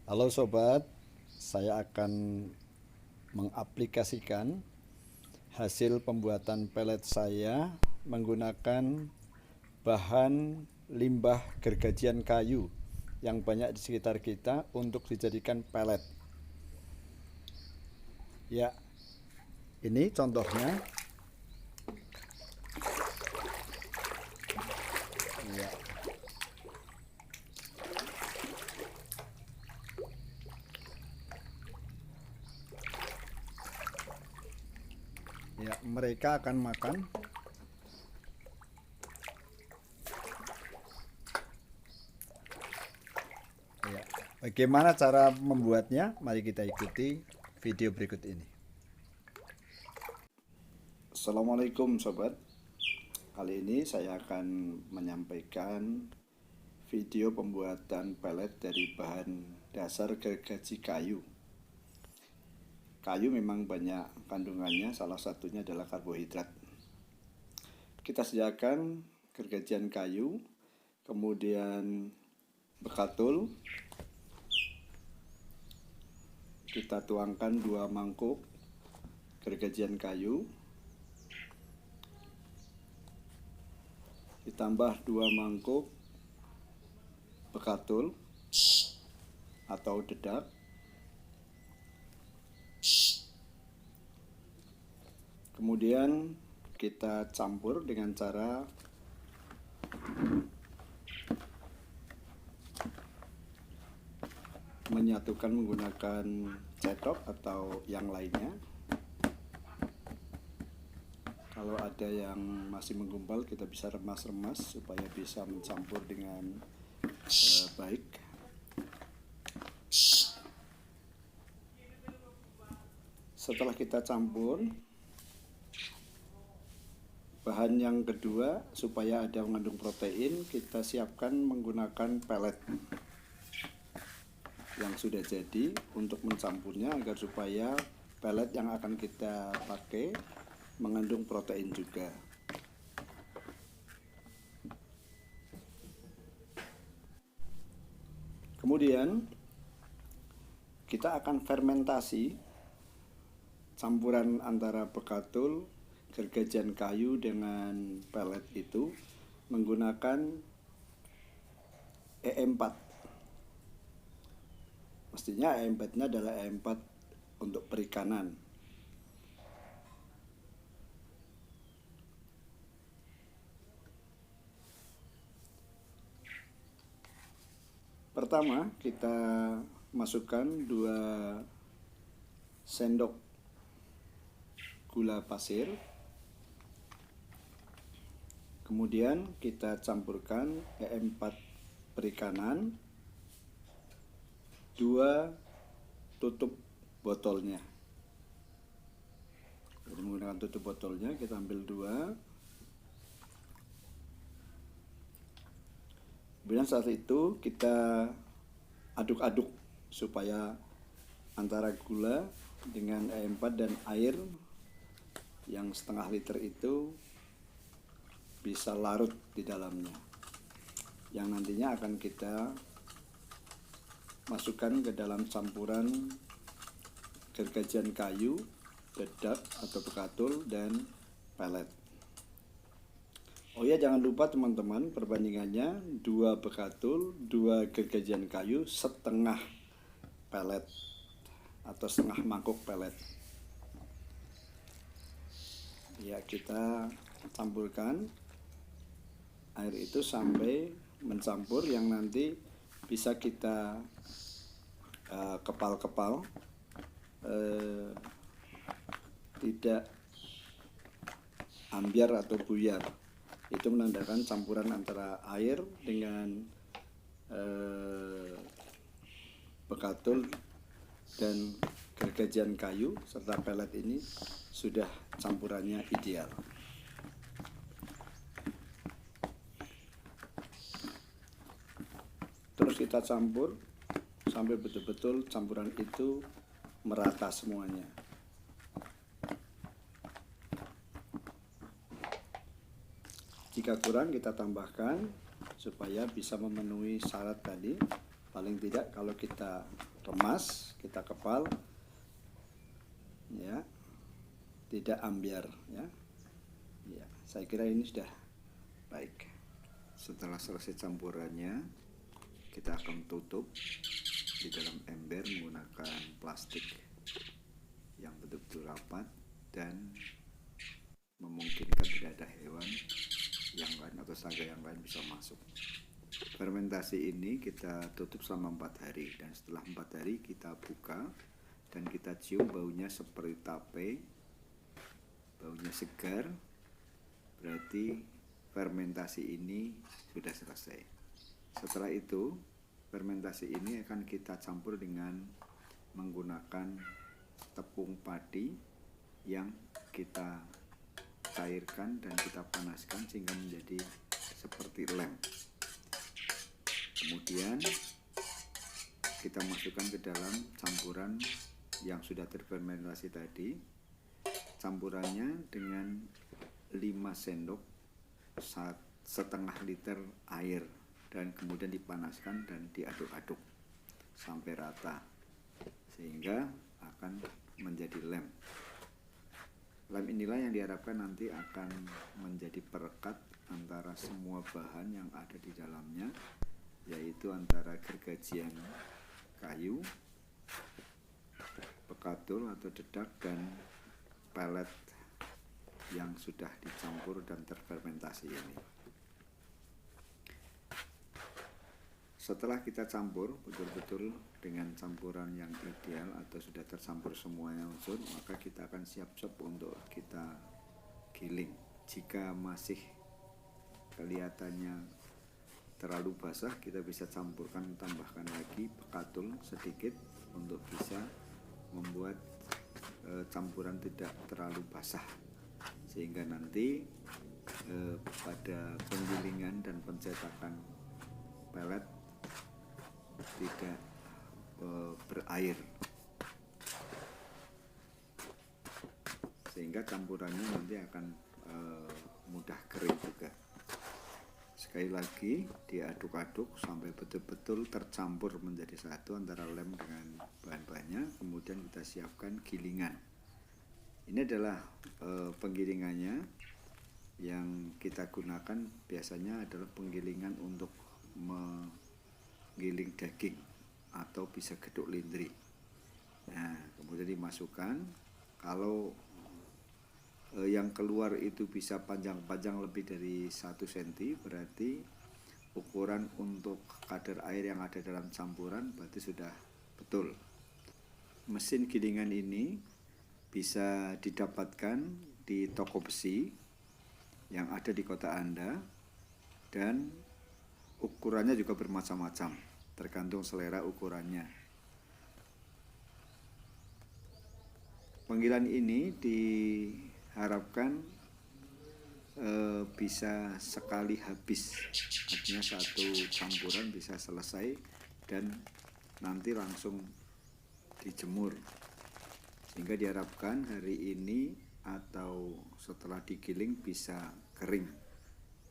Halo sobat, saya akan mengaplikasikan hasil pembuatan pelet saya menggunakan bahan limbah gergajian kayu yang banyak di sekitar kita untuk dijadikan pelet. Ya, ini contohnya. Ya, ya, mereka akan makan. Ya, bagaimana cara membuatnya? Mari kita ikuti video berikut ini. Assalamualaikum sobat. Kali ini saya akan menyampaikan video pembuatan pelet dari bahan dasar gergaji kayu. Kayu memang banyak kandungannya, salah satunya adalah karbohidrat. Kita sediakan gergajian kayu, kemudian bekatul. Kita tuangkan 2 mangkuk gergajian kayu, ditambah 2 mangkuk bekatul atau dedak, kemudian kita campur dengan cara menyatukan menggunakan cetok atau yang lainnya. Kalau ada yang masih menggumpal, kita bisa remas-remas supaya bisa mencampur dengan baik. Setelah kita campur, bahan yang kedua supaya ada mengandung protein, kita siapkan menggunakan pelet yang sudah jadi untuk mencampurnya agar supaya pelet yang akan kita pakai mengandung protein juga. Kemudian kita akan fermentasi campuran antara bekatul, gergajian kayu dengan pelet itu menggunakan E4. Mestinya E4-nya adalah E4 untuk perikanan. Pertama, kita masukkan 2 sendok gula pasir. Kemudian kita campurkan E4 perikanan, 2 tutup botolnya. Jadi menggunakan tutup botolnya kita ambil 2. Kemudian saat itu kita aduk-aduk supaya antara gula dengan E4 dan air yang setengah liter itu bisa larut di dalamnya, yang nantinya akan kita masukkan ke dalam campuran gergajian kayu, dedak atau bekatul, dan pelet. Oh ya, jangan lupa teman-teman, perbandingannya 2 bekatul, 2 gergajian kayu, setengah pelet atau setengah mangkuk pelet. Ya, kita campurkan air itu sampai mencampur, yang nanti bisa kita kepal-kepal, tidak ambiar atau buyar. Itu menandakan campuran antara air dengan bekatul dan gergajian kayu serta pelet ini sudah campurannya ideal. Terus kita campur sampai betul-betul campuran itu merata semuanya. Jika kurang kita tambahkan supaya bisa memenuhi syarat tadi. paling tidak kalau kita remas, kita kepal, ya, tidak ambiar, ya. Ya, saya kira ini sudah baik. Setelah selesai campurannya, kita akan tutup di dalam ember menggunakan plastik yang betul-betul rapat dan memungkinkan tidak ada hewan yang lain atau serangga yang lain bisa masuk. Fermentasi ini kita tutup selama 4 hari, dan setelah 4 hari kita buka dan kita cium baunya seperti tape, baunya segar, berarti fermentasi ini sudah selesai. Setelah itu fermentasi ini akan kita campur dengan menggunakan tepung padi yang kita cairkan dan kita panaskan sehingga menjadi seperti lem. Kemudian kita masukkan ke dalam campuran yang sudah terfermentasi tadi. Campurannya dengan 5 sendok setengah liter air, dan kemudian dipanaskan dan diaduk-aduk sampai rata sehingga akan menjadi lem. Lem inilah yang diharapkan nanti akan menjadi perekat antara semua bahan yang ada di dalamnya, yaitu antara gergajian kayu, pekatul atau dedak, dan pelet yang sudah dicampur dan terfermentasi ini. Setelah kita campur betul-betul dengan campuran yang ideal atau sudah tercampur semua unsur, maka kita akan siap-siap untuk kita giling. Jika masih kelihatannya terlalu basah, kita bisa campurkan, tambahkan lagi pekatul sedikit untuk bisa membuat campuran tidak terlalu basah, sehingga nanti pada penggilingan dan pencetakan pelet tidak berair, sehingga campurannya nanti akan mudah kering juga. Sekali lagi diaduk-aduk sampai betul-betul tercampur menjadi satu antara lem dengan bahan-bahannya. Kemudian kita siapkan gilingan. Ini adalah penggilingannya. Yang kita gunakan biasanya adalah penggilingan untuk menggiling daging atau bisa geduk lindri. Nah, kemudian dimasukkan. Kalau yang keluar itu bisa panjang-panjang lebih dari 1 cm, berarti ukuran untuk kadar air yang ada dalam campuran berarti sudah betul. Mesin gilingan ini bisa didapatkan di toko besi yang ada di kota Anda, dan ukurannya juga bermacam-macam, tergantung selera ukurannya. Penggilingan ini diharapkan bisa sekali habis, artinya satu campuran bisa selesai dan nanti langsung dijemur, sehingga diharapkan hari ini atau setelah digiling bisa kering,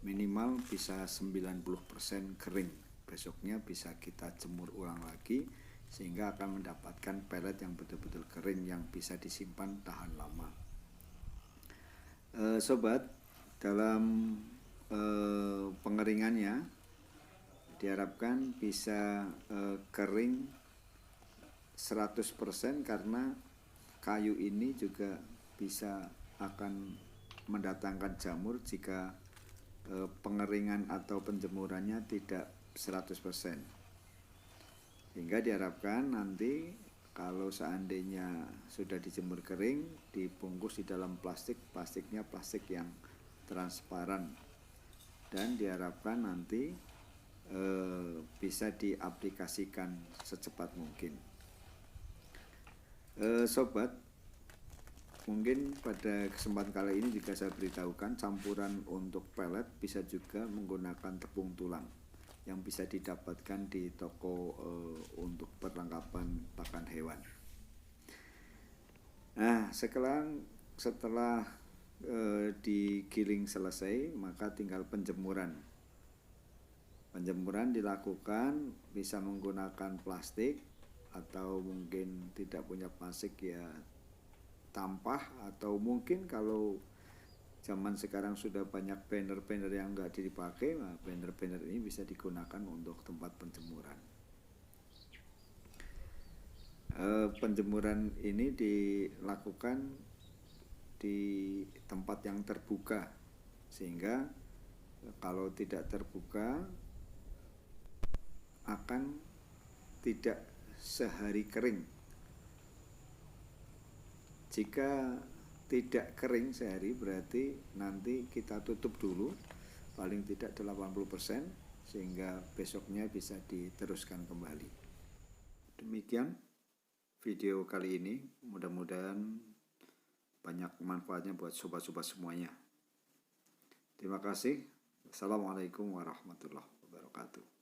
minimal bisa 90% kering. Besoknya bisa kita jemur ulang lagi sehingga akan mendapatkan pelet yang betul-betul kering yang bisa disimpan tahan lama. Sobat, dalam pengeringannya diharapkan bisa kering 100% karena kayu ini juga bisa akan mendatangkan jamur jika pengeringan atau penjemurannya tidak 100%. Sehingga diharapkan nanti kalau seandainya sudah dijemur kering, dibungkus di dalam plastik, plastiknya plastik yang transparan, dan diharapkan nanti bisa diaplikasikan secepat mungkin. Sobat, mungkin pada kesempatan kali ini juga saya beritahukan campuran untuk pelet bisa juga menggunakan tepung tulang yang bisa didapatkan di toko untuk perlengkapan pakan hewan. Nah, setelah digiling selesai, maka tinggal penjemuran. Penjemuran dilakukan bisa menggunakan plastik, atau mungkin tidak punya plastik ya tampah, atau mungkin kalau zaman sekarang sudah banyak banner-banner yang nggak dipakai, nah banner-banner ini bisa digunakan untuk tempat penjemuran. Penjemuran ini dilakukan di tempat yang terbuka, sehingga kalau tidak terbuka akan tidak sehari kering. Jika tidak kering sehari, berarti nanti kita tutup dulu paling tidak 80%, sehingga besoknya bisa diteruskan kembali. Demikian video kali ini, mudah-mudahan banyak manfaatnya buat sobat-sobat semuanya. Terima kasih. Assalamualaikum warahmatullahi wabarakatuh.